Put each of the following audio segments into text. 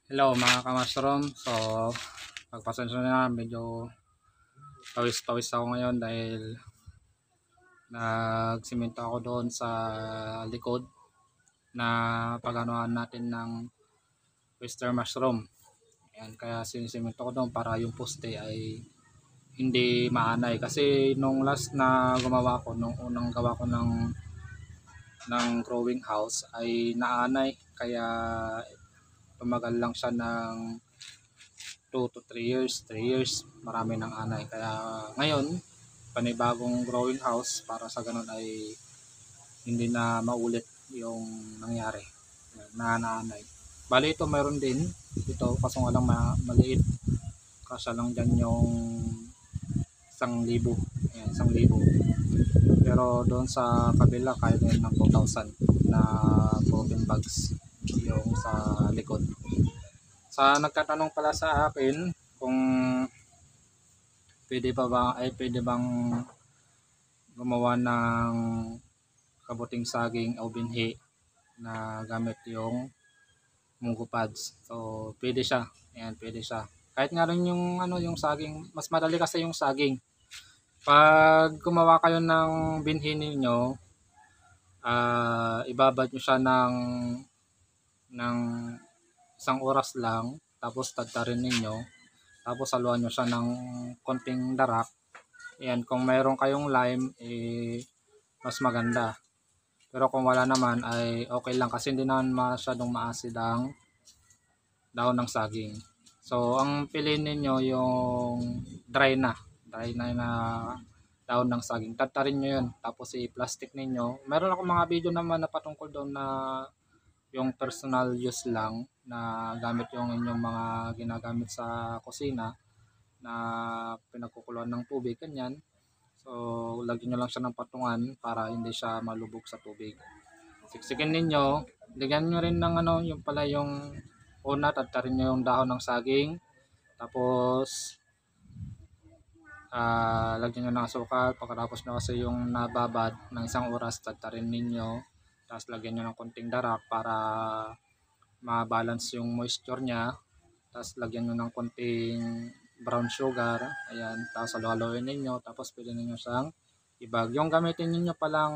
Hello mga ka-mushroom. So pagpasensya na, medyo pawis-pawis ako ngayon dahil nagsimento ako doon sa likod na paganoan natin ng oyster mushroom. Ayan, kaya sinisimento ko doon para yung poste ay hindi maanay. Kasi nung last na gumawa ko, nung unang gawa ko ng growing house ay naanay. Kaya tumagal lang siya ng 2 to 3 years, 3 years, marami ng anay. Kaya ngayon, panibagong growing house para sa ganun ay hindi na maulit yung nangyari na nanay. Bali ito mayroon din ito, kaso nga lang maliit. Kasya lang dyan yung 1,000. Ayan, 1,000. Pero doon sa kabila kaya din ng 2,000 na protein bags yung sa likod. Sa nagtatanong pala sa akin kung pwede bang gumawa ng kabuting saging o binhi na gamit yung munggo pads. So pwede siya. Ayan, pwede siya. Kahit nga rin yung yung saging, mas madali kasi yung saging. Pag gumawa kayo ng binhi ninyo, ibabad nyo siya ng 1 oras lang, tapos tadtarin ninyo, tapos haluan nyo siya ng konting darak. Ayan, kung mayroon kayong lime, mas maganda. Pero kung wala naman ay okay lang kasi hindi naman masyadong maasid ang dahon ng saging. So ang piliin ninyo yung dry na dahon ng saging. Tadtarin nyo yun, tapos i-plastic ninyo. Meron ako mga video naman na patungkol doon na yung personal use lang na gamit yung inyong mga ginagamit sa kusina na pinagkukuluan ng tubig, ganyan. So lagyan nyo lang siya ng patungan para hindi siya malubog sa tubig. Siksikin ninyo, lagyan nyo rin ng yung pala yung una, tadtarin nyo yung dahon ng saging, tapos lagyan nyo ng asukal. Pagkatapos nyo kasi yung nababad ng 1 oras, tadtarin ninyo, tapos lagyan nyo ng konting darak para ma-balance yung moisture nya, tapos lagyan nyo ng konting brown sugar. Ayan, tapos halo-haloin ninyo, tapos pwede ninyo siyang ibag. Yung gamitin ninyo palang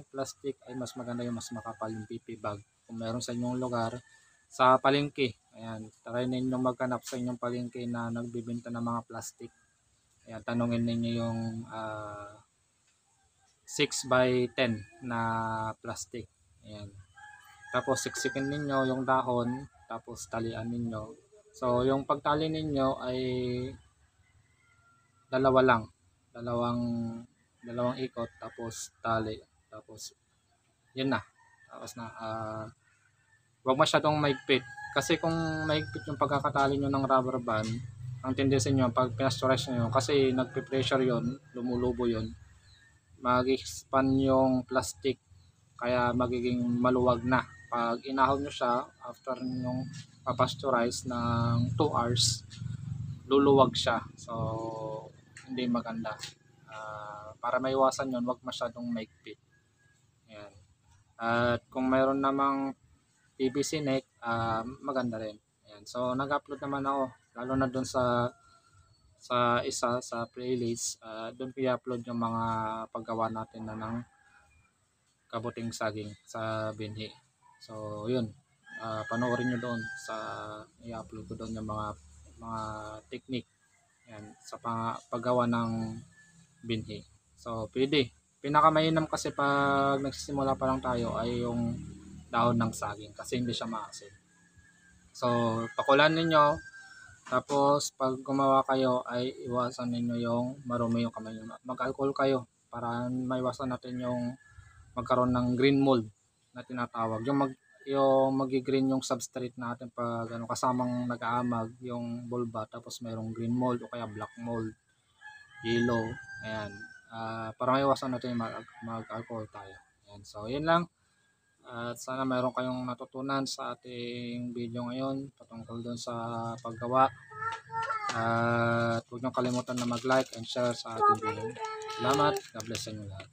plastic ay mas maganda, yung mas makapal yung PP bag kung meron sa inyong lugar sa palengke. Ayan, try ninyo maghanap sa inyong palengke na nagbibenta ng mga plastic. Ayan, tanungin ninyo yung 6x10 na plastic. Ayan. Tapos siksikin ninyo yung dahon, tapos talian ninyo. So yung pagtali ninyo ay dalawa lang. Dalawang ikot, tapos tali. Tapos yun na. Tapos na huwag masyadong maigpit. Kasi kung maigpit yung pagkakatali nyo ng rubber band, ang tendency nyo pag pinasteurize nyo, kasi nagpe-pressure yon, lumulubo yon, mag-expand yung plastic, kaya magiging maluwag na. Pag inahon nyo siya after yung papasteurize ng 2 hours, luluwag siya. So hindi maganda. Para maiwasan yun, wag masyadong maigpit. Ayan. At kung mayroon namang PVC neck, maganda rin. Ayan. So nag-upload naman ako, lalo na doon sa playlist. Doon ko i-upload yung mga paggawa natin na ng kabuting saging sa binhi. So yun, panoorin nyo doon sa i-upload ko doon yung mga technique yan sa paggawa ng binhi. So pwede. Pinakamainam kasi pag nagsisimula pa lang tayo ay yung dahon ng saging kasi hindi siya maasin. So pakulan ninyo, tapos pag gumawa kayo ay iwasan ninyo yung marumi yung kamay nyo. Mag-alcohol kayo para maiwasan natin yung magkaroon ng green mold na tinatawag. Yung magi-green yung substrate natin pag kasamang nag-aamag yung bulba, tapos mayroong green mold o kaya black mold, yellow. Ayan. Para maiwasan natin mag-alcohol tayo. Ayan. So yun lang. At sana mayroon kayong natutunan sa ating video ngayon patungkol doon sa paggawa. At huwag niyong kalimutan na mag-like and share sa ating video. Salamat. God bless sa inyo lahat.